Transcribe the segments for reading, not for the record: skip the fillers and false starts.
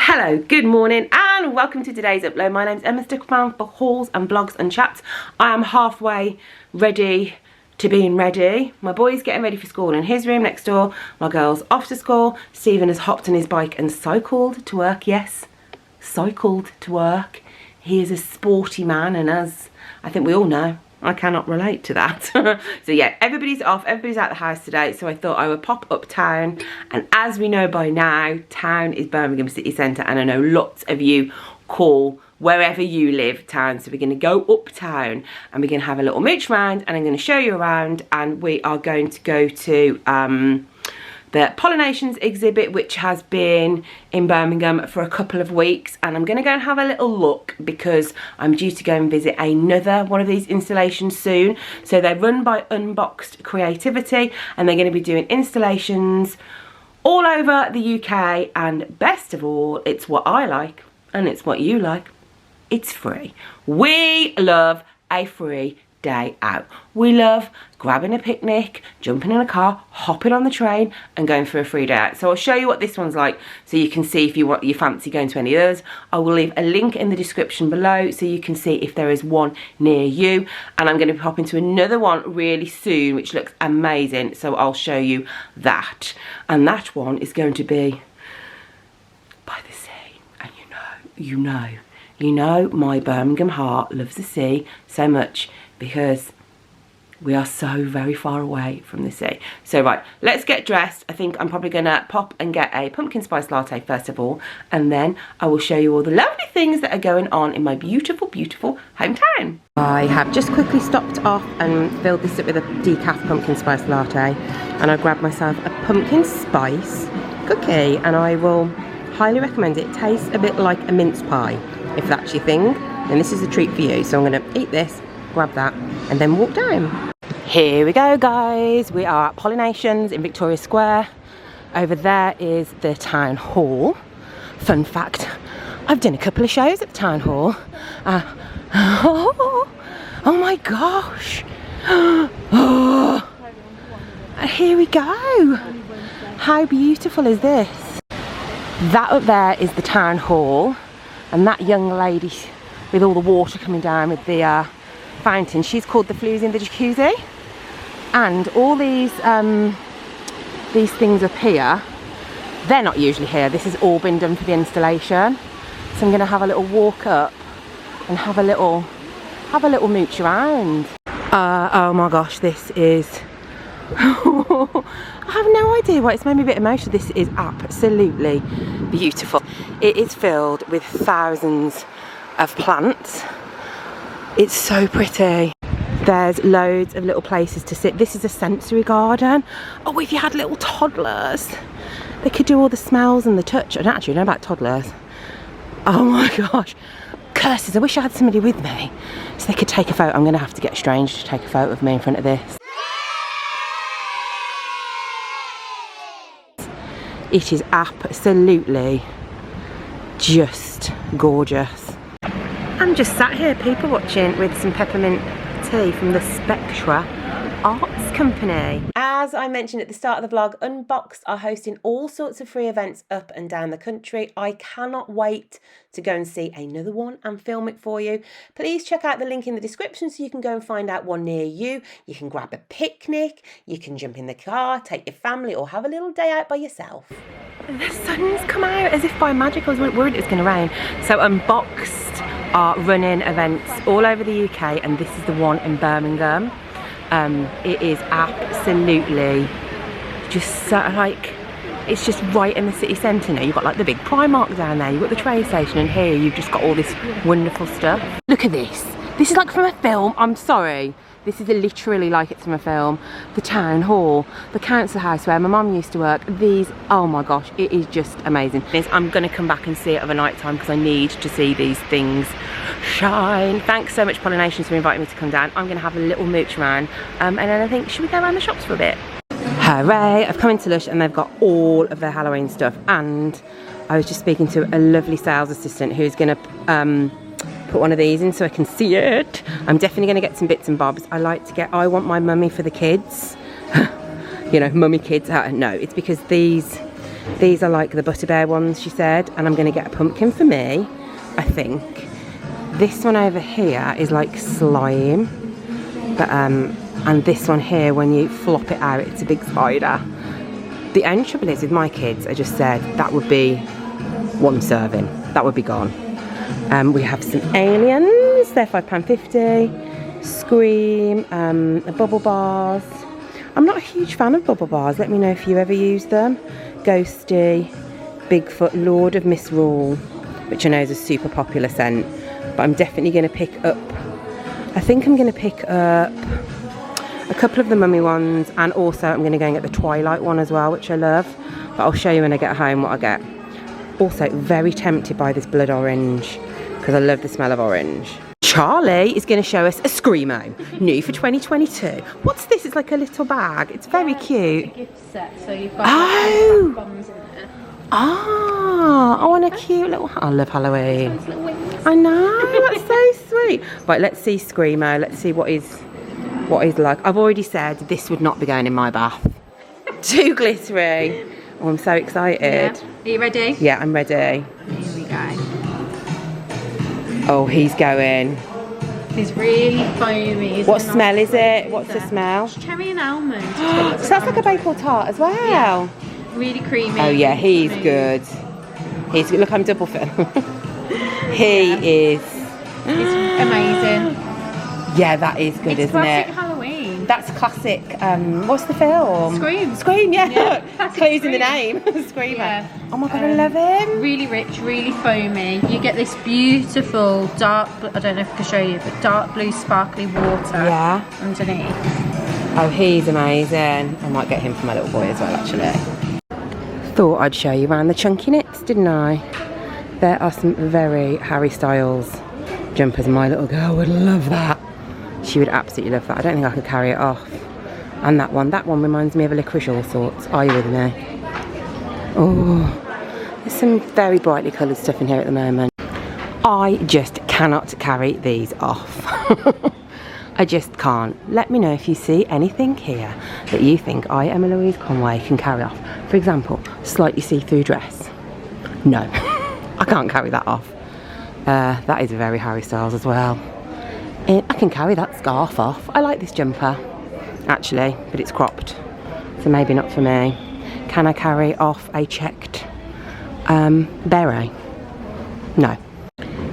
Hello, good morning and welcome to today's upload. My name's Emma, stick around for hauls and vlogs and chats. I am halfway ready to being ready. My boy's getting ready for school in his room next door. My girl's off to school. Stephen has hopped on his bike and cycled to work. Yes, cycled to work. He is a sporty man, and as I think we all know, I cannot relate to that. So yeah, everybody's off, everybody's out the house today, so I thought I would pop uptown. And as we know by now, town is Birmingham city centre, and I know lots of you call wherever you live town. So we're going to go uptown and we're going to have a little mooch round, and I'm going to show you around, and we are going to go to the Pollinations exhibit, which has been in Birmingham for a couple of weeks, and I'm going to go and have a little look because I'm due to go and visit another one of these installations soon. So they're run by Unboxed Creativity, and they're going to be doing installations all over the UK, and best of all, it's what I like and it's what you like. It's free. We love a free day out. We love grabbing a picnic, jumping in a car, hopping on the train and going for a free day out. So I'll show you what this one's like so you can see if you fancy going to any of those. I will leave a link in the description below so you can see if there is one near you, and I'm going to be popping to another one really soon which looks amazing, so I'll show you that. And that one is going to be by the sea, and you know my Birmingham heart loves the sea so much because we are so very far away from the sea. So right, let's get dressed. I think I'm probably gonna pop and get a pumpkin spice latte first of all, and then I will show you all the lovely things that are going on in my beautiful, beautiful hometown. I have just quickly stopped off and filled this up with a decaf pumpkin spice latte, and I grabbed myself a pumpkin spice cookie, and I will highly recommend it. It tastes a bit like a mince pie, if that's your thing, then this is a treat for you. So I'm gonna eat this, grab that, and then walk down. Here we go, guys. We are at Pollinations in Victoria Square. Over there is the town hall. Fun fact, I've done a couple of shows at the town hall. Oh my gosh. Oh, here we go. How beautiful is this? That up there is the town hall, and that young lady with all the water coming down with the fountain, she's called the flues in the jacuzzi. And all these things up here, they're not usually here. This has all been done for the installation. So I'm going to have a little walk up and have a little mooch around. Oh my gosh, this is I have no idea why it's made me a bit emotional. This is absolutely beautiful. It is filled with thousands of plants. It's so pretty. There's loads of little places to sit. This is a sensory garden. Oh, if you had little toddlers, they could do all the smells and the touch. I don't actually know about toddlers. Oh my gosh. Curses, I wish I had somebody with me so they could take a photo. I'm going to have to get Strange to take a photo of me in front of this. It is absolutely just gorgeous. I'm just sat here people watching with some peppermint tea from the Spectra Arts Company. As I mentioned at the start of the vlog, Unboxed are hosting all sorts of free events up and down the country. I cannot wait to go and see another one and film it for you. Please check out the link in the description so you can go and find out one near you. You can grab a picnic, you can jump in the car, take your family, or have a little day out by yourself. The sun's come out as if by magic. I was worried it was going to rain. So Unboxed are running events all over the UK, and this is the one in Birmingham. It is absolutely just so, like, it's just right in the city centre now. You've got like the big Primark down there, you've got the train station, and here you've just got all this wonderful stuff. Look at this. This is like from a film. I'm sorry. This is literally like it's from a film. The town hall, the council house where my mum used to work. These, oh my gosh, it is just amazing. I'm going to come back and see it over night time because I need to see these things shine. Thanks so much Pollinations for inviting me to come down. I'm going to have a little mooch around, and then I think, should we go around the shops for a bit? Hooray, I've come into Lush and they've got all of their Halloween stuff, and I was just speaking to a lovely sales assistant who's going to put one of these in so I can see it. I'm definitely going to get some bits and bobs. I want my mummy for the kids. You know, mummy kids. No, it's because these These are like the Butter Bear ones, she said, and I'm going to get a pumpkin for me, I think. This one over here is like slime, but and this one here, when you flop it out, it's a big spider. The only trouble is with my kids, I just said that would be one serving, that would be gone. We have some aliens, they're £5.50. Scream, bubble bars. I'm not a huge fan of bubble bars, let me know if you ever use them. Ghosty, Bigfoot, Lord of Misrule, which I know is a super popular scent, but I'm definitely going to pick up, I think I'm going to pick up a couple of the mummy ones, and also I'm going to go and get the Twilight one as well, which I love, but I'll show you when I get home what I get. Also very tempted by this blood orange, because I love the smell of orange. Charlie is going to show us a Screamo, new for 2022. What's this? It's like a little bag. It's very cute. It's a gift set, so you've got like bombs in there. Ah, I want a cute little... I love Halloween. I know, that's so sweet. Right, let's see Screamo. Let's see what is like. I've already said this would not be going in my bath. Too glittery. Oh, I'm so excited. Yeah. Are you ready? Yeah, I'm ready. Here we go. Oh, he's going. It's really foamy. What smell is it? What's the smell? It's cherry and almond. So that's like a maple tart as well. Yeah. Really creamy. Oh yeah, he's good. He's good. Look, I'm double fit. He is. It's amazing. Yeah, that is good, isn't it? Halloween. That's classic. What's the film? Scream. Scream, yeah. Clues in the Scream. name. Screamer. Yeah. Oh my god, I love him. Really rich, really foamy. You get this beautiful dark, I don't know if I can show you, but dark blue sparkly water underneath. Oh, he's amazing. I might get him for my little boy as well, actually. Thought I'd show you around the chunky knits, didn't I? There are some very Harry Styles jumpers. My little girl would love that. She would absolutely love that. I don't think I could carry it off. And that one reminds me of a licorice all sorts. Are you with me? Oh, there's some very brightly coloured stuff in here at the moment. I just cannot carry these off. I just can't. Let me know if you see anything here that you think I, Emma Louise Conway, can carry off. For example, slightly see-through dress. No, I can't carry that off. That is very Harry Styles as well. And I can carry that scarf off. I like this jumper, actually, but it's cropped, so maybe not for me. Can I carry off a checked beret? No.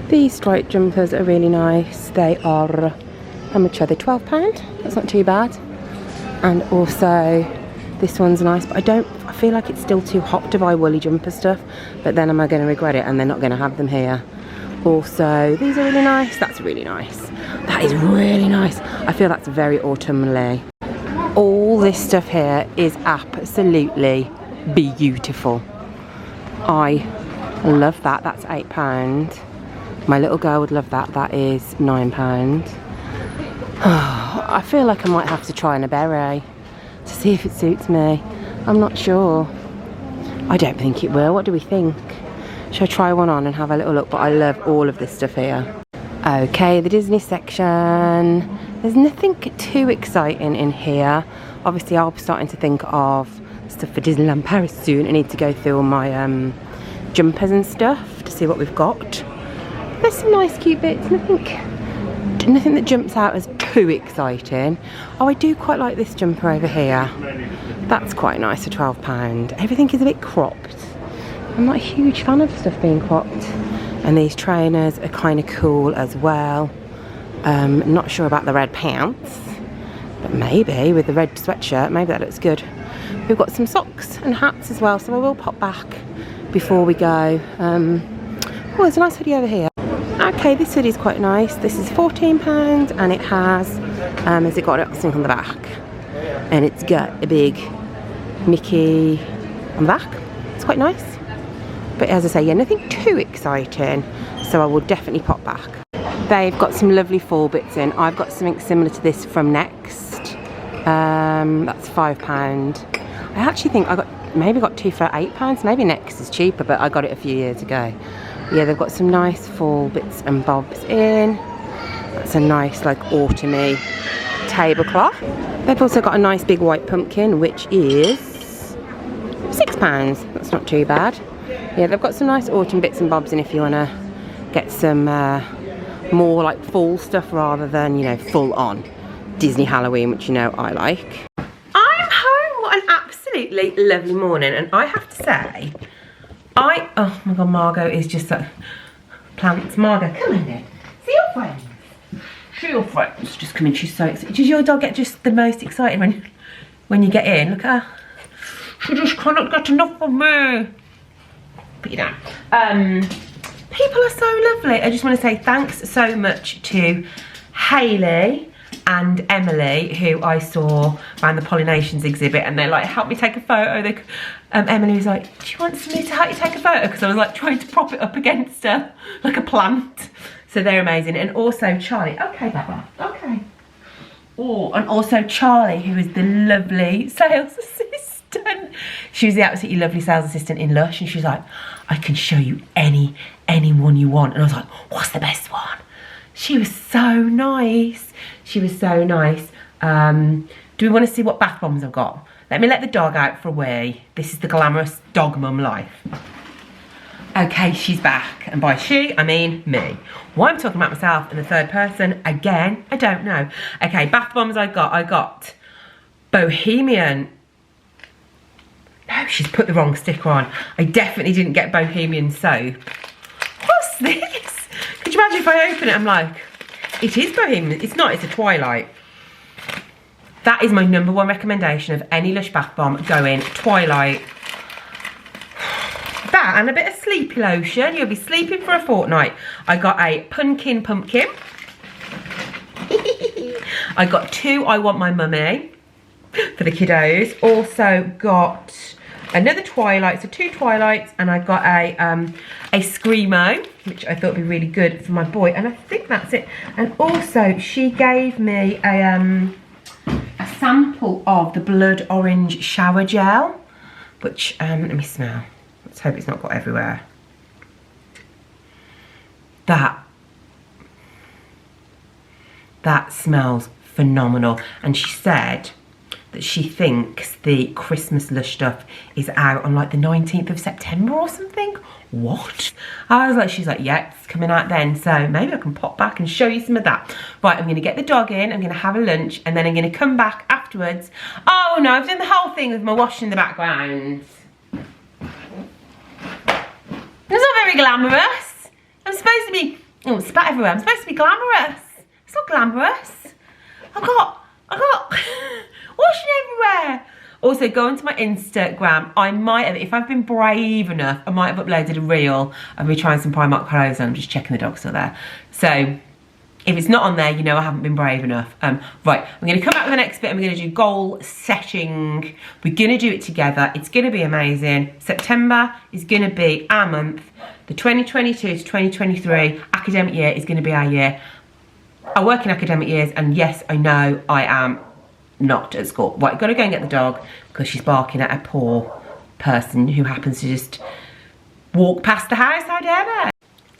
These striped jumpers are really nice. They are, how much are they? £12? That's not too bad. And also, this one's nice, but I feel like it's still too hot to buy woolly jumper stuff, but then am I going to regret it and they're not going to have them here. Also, these are really nice. That's really nice. That is really nice. I feel that's very autumnally. All this stuff here is absolutely beautiful. I love that. That's £8. My little girl would love that. That is £9. I feel like I might have to try on a beret to see if it suits me. I'm not sure. I don't think it will. What do we think? Should I try one on and have a little look? But I love all of this stuff here. Okay, the Disney section. There's nothing too exciting in here. Obviously, I'll be starting to think of stuff for Disneyland Paris soon. I need to go through all my jumpers and stuff to see what we've got. There's some nice cute bits. Nothing that jumps out as too exciting. Oh, I do quite like this jumper over here. That's quite nice for £12. Everything is a bit cropped. I'm not a huge fan of stuff being cropped. And these trainers are kind of cool as well. Not sure about the red pants, but maybe with the red sweatshirt, maybe that looks good. We've got some socks and hats as well, so I will pop back before we go. Oh, there's a nice hoodie over here. Okay, this hoodie is quite nice. This is £14 and it has it got something on the back. And it's got a big Mickey on the back. It's quite nice. But as I say, yeah, nothing too exciting. So I will definitely pop back. They've got some lovely fall bits in. I've got something similar to this from Next. That's £5. I actually think I maybe got two for £8. Maybe Next is cheaper, but I got it a few years ago. Yeah, they've got some nice fall bits and bobs in. That's a nice, like, autumny tablecloth. They've also got a nice big white pumpkin, which is £6. That's not too bad. Yeah, they've got some nice autumn bits and bobs in if you want to get some more like fall stuff rather than, you know, full on Disney Halloween, which you know I like. I'm home. What an absolutely lovely morning, and I have to say, oh my god, Margot is just like plants. Margot, come in then. See your friends. See your friends. Just come in. She's so excited. Does your dog get just the most excited when you get in? Look at her. She just cannot get enough of me. Put you down. People are so lovely. I just want to say thanks so much to Hayley and Emily, who I saw around the Pollinations exhibit, and they like helped me take a photo. Emily was like, do you want me to help you take a photo? Because I was like trying to prop it up against her like a plant. So they're amazing. And also Charlie. Okay, Baba. Okay. Oh, and also Charlie, who is the lovely sales assistant. She was the absolutely lovely sales assistant in Lush, and she's like, I can show you any one you want. And I was like, what's the best one? She was so nice. She was so nice. Do we want to see what bath bombs I've got? Let me let the dog out for a wee. This is the glamorous dog mum life. Okay, she's back. And by she, I mean me. Why I'm talking about myself in the third person, again, I don't know. Okay, bath bombs I got Bohemian. No, she's put the wrong sticker on. I definitely didn't get Bohemian soap. What's this? Could you imagine if I open it, I'm like, it is Bohemian. It's not, it's a Twilight. That is my #1 recommendation of any Lush bath bomb going, Twilight. That and a bit of sleepy lotion. You'll be sleeping for a fortnight. I got a pumpkin. I got 2 I Want My Mummy for the kiddos. Also got another Twilight, so 2 Twilights, and I got a Screamo, which I thought would be really good for my boy, and I think that's it. And also she gave me a sample of the blood orange shower gel, which let me smell. Let's hope it's not got everywhere. That smells phenomenal. And she said that she thinks the Christmas Lush stuff is out on like the 19th of September or something. What? I was like, she's like, yeah, it's coming out then, so maybe I can pop back and show you some of that. Right, I'm gonna get the dog in, I'm gonna have a lunch, and then I'm gonna come back afterwards. Oh no, I've done the whole thing with my washing in the background. It's not very glamorous. I'm supposed to be, oh, spat everywhere. I'm supposed to be glamorous. It's not glamorous. I got washing everywhere. Also, go onto my Instagram. I might have, if I've been brave enough, I might have uploaded a reel of me trying some Primark clothes on. I'm just checking the dog's still there. So, if it's not on there, you know I haven't been brave enough. Right, I'm going to come back with the next bit and we're going to do goal setting. We're going to do it together. It's going to be amazing. September is going to be our month. The 2022 to 2023 academic year is going to be our year. I work in academic years, and yes, I know I am not at school. Right, got to go and get the dog because she's barking at a poor person who happens to just walk past the house. How dare they?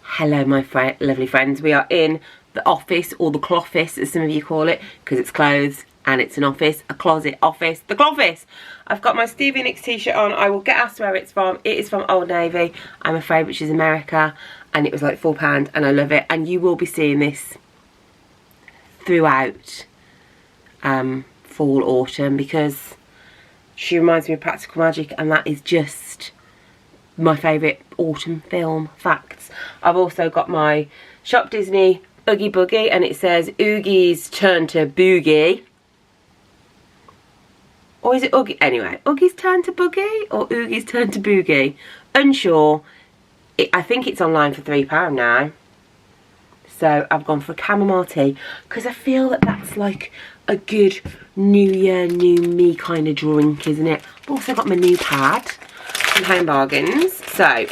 Hello, my lovely friends. We are in the office, or the cloffice as some of you call it, because it's clothes and it's an office, a closet office, the cloffice. I've got my Stevie Nicks t-shirt on. I will get asked where it's from. It is from Old Navy, I'm afraid, which is America, and it was like £4 and I love it. And you will be seeing this throughout fall, autumn, because she reminds me of Practical Magic, and that is just my favourite autumn film facts. I've also got my Shop Disney Oogie Boogie, and it says Oogie's turn to Boogie. Or is it Oogie? Anyway, Oogie's turn to Boogie or Oogie's turn to Boogie? Unsure. I think it's online for £3 now. So I've gone for a chamomile tea because I feel that that's like a good new year, new me kind of drink, isn't it? I've also got my new pad from Home Bargains. So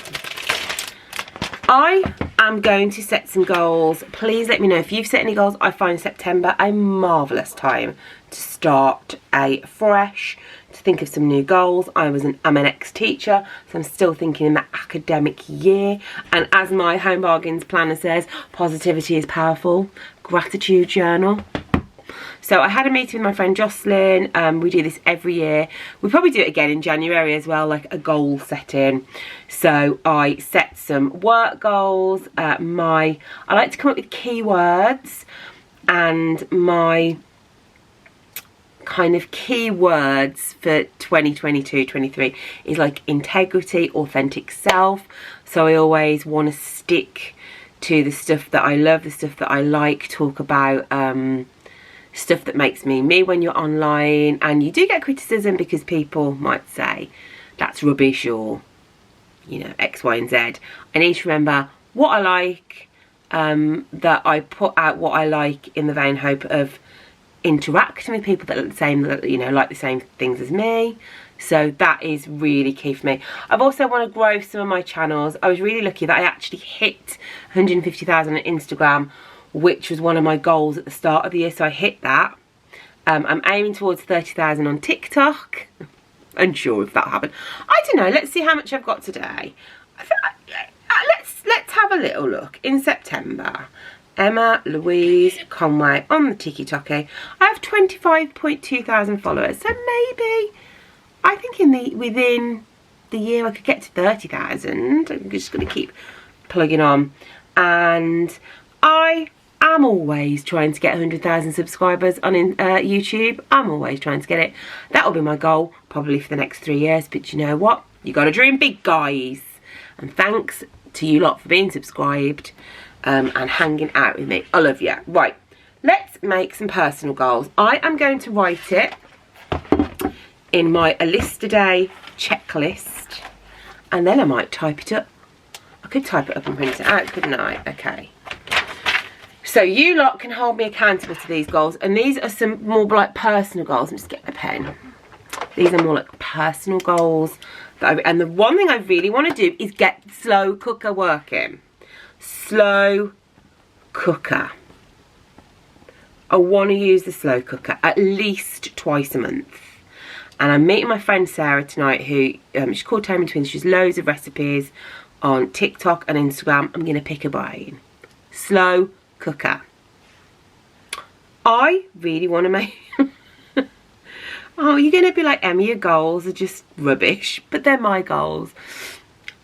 I am going to set some goals. Please let me know if you've set any goals. I find September a marvellous time to start afresh, to think of some new goals. I'm an ex-teacher, so I'm still thinking in that academic year. And as my Home Bargains planner says, positivity is powerful. Gratitude journal. So I had a meeting with my friend Jocelyn. We do this every year. We probably do it again in January as well, like a goal setting. So I set some work goals. I like to come up with keywords, and my kind of keywords for 2022-23 is like integrity, authentic self. So I always want to stick to the stuff that I love, the stuff that I like, talk about stuff that makes me me when you're online. And you do get criticism because people might say that's rubbish, or you know, X, Y and Z. I need to remember what I like, that I put out what I like in the vain hope of interacting with people that are the same, that, you know, like the same things as me. So that is really key for me. I've also want to grow some of my channels. I was really lucky that I actually hit 150,000 on Instagram, which was one of my goals at the start of the year. So I hit that. I'm aiming towards 30,000 on TikTok. Unsure if that happened. I don't know. Let's see how much I've got today. Let's have a little look. In September, Emma Louise Conway on the TikTok. I have 25.2 thousand followers. So maybe, I think within the year I could get to 30,000. I'm just going to keep plugging on. And I am always trying to get 100,000 subscribers on YouTube. I'm always trying to get it. That will be my goal probably for the next 3 years. But you know what? You got to dream big, guys. And thanks to you lot for being subscribed and hanging out with me. I love you. Right, let's make some personal goals. I am going to write it in my A List a Day checklist, and then I might type it up. I could type it up and print it out, couldn't I? Okay. So you lot can hold me accountable to these goals, and these are some more like personal goals. I'm just getting a pen. These are more like personal goals. And the one thing I really want to do is get the slow cooker working. Slow cooker. I want to use the slow cooker at least twice a month. And I'm meeting my friend Sarah tonight, who she's called Tammy Twins. She's loads of recipes on TikTok and Instagram. I'm going to pick her brain. Slow cooker. I really want to make... Oh, you're going to be like, Emma, your goals are just rubbish. But they're my goals.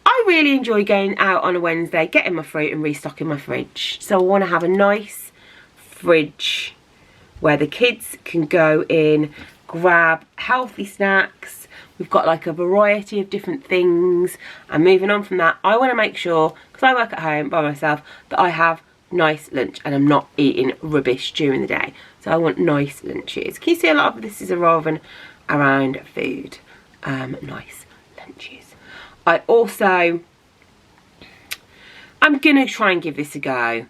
I really enjoy going out on a Wednesday, getting my fruit and restocking my fridge. So I want to have a nice fridge where the kids can go in, grab healthy snacks. We've got like a variety of different things. And moving on from that, I want to make sure, because I work at home by myself, that I have nice lunch and I'm not eating rubbish during the day. So I want nice lunches. Can you see a lot of this is revolving around food? Nice lunches. I'm going to try and give this a go.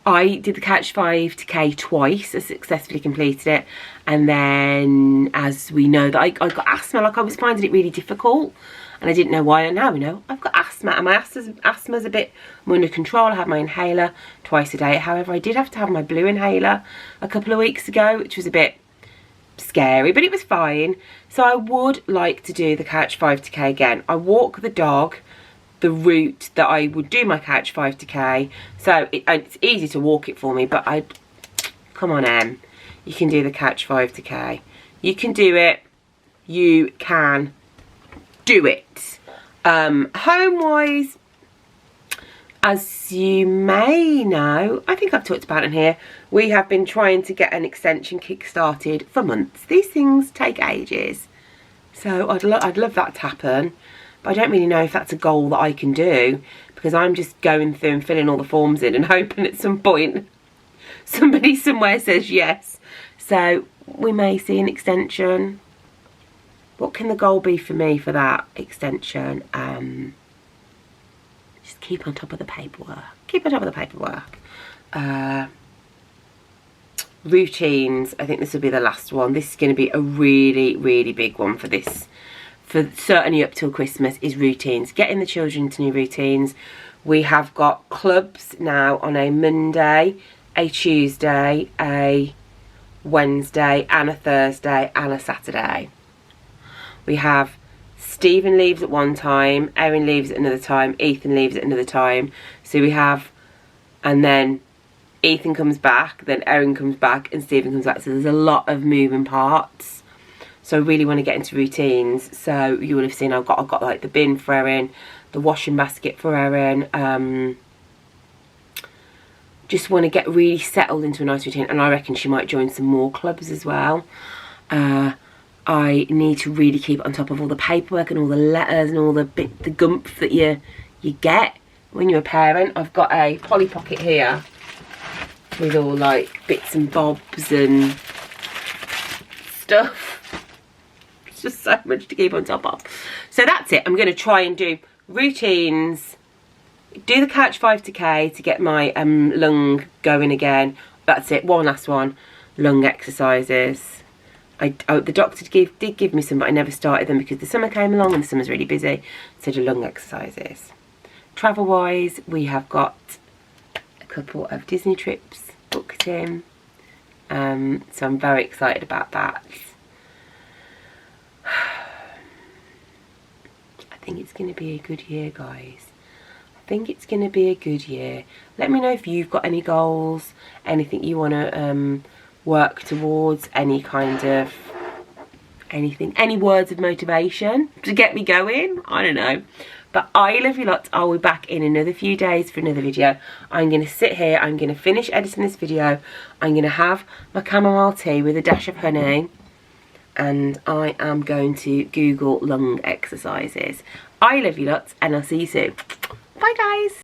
I did the Couch 5K twice. I successfully completed it. And then, as we know, that I got asthma. Like, I was finding it really difficult. And I didn't know why. And now we know I've got asthma. And my asthma's a bit more under control. I have my inhaler twice a day. However, I did have to have my blue inhaler a couple of weeks ago, which was a bit scary, but it was fine. So I would like to do the Couch 5K again. I walk the dog the route that I would do my Couch 5K. So it's easy to walk it for me, but come on, Em. You can do the Couch 5K. You can do it. You can do it. Home-wise, as you may know, I think I've talked about it in here, we have been trying to get an extension kick-started for months. These things take ages. So I'd love that to happen. But I don't really know if that's a goal that I can do, because I'm just going through and filling all the forms in and hoping at some point somebody somewhere says yes. So we may see an extension. What can the goal be for me for that extension? Just keep on top of the paperwork. Keep on top of the paperwork. Routines. I think this will be the last one. This is going to be a really, really big one for this. For certainly up till Christmas, is routines. Getting the children into new routines. We have got clubs now on a Monday, a Tuesday, a Wednesday and a Thursday and a Saturday. We have Stephen leaves at one time, Erin leaves at another time, Ethan leaves at another time. So we have, and then Ethan comes back, then Erin comes back, and Stephen comes back. So there's a lot of moving parts. So I really want to get into routines. So you will have seen I've got like the bin for Erin, the washing basket for Erin. Just want to get really settled into a nice routine, and I reckon she might join some more clubs as well. I need to really keep on top of all the paperwork and all the letters and all the gumph that you get when you're a parent. I've got a Polly Pocket here with all like bits and bobs and stuff. It's just so much to keep on top of. So that's it. I'm going to try and do routines, do the couch 5 to get my lung going again. That's it. One last one. Lung exercises. The doctor did give me some, but I never started them because the summer came along and the summer's really busy. So the lung exercises. Travel wise, we have got a couple of Disney trips booked in. So I'm very excited about that. I think it's going to be a good year, guys. I think it's going to be a good year. Let me know if you've got any goals, anything you want to work towards, any kind of anything, any words of motivation to get me going. I don't know. But I love you lots. I'll be back in another few days for another video. I'm going to sit here. I'm going to finish editing this video. I'm going to have my chamomile tea with a dash of honey. And I am going to Google lung exercises. I love you lots, and I'll see you soon. Bye, guys.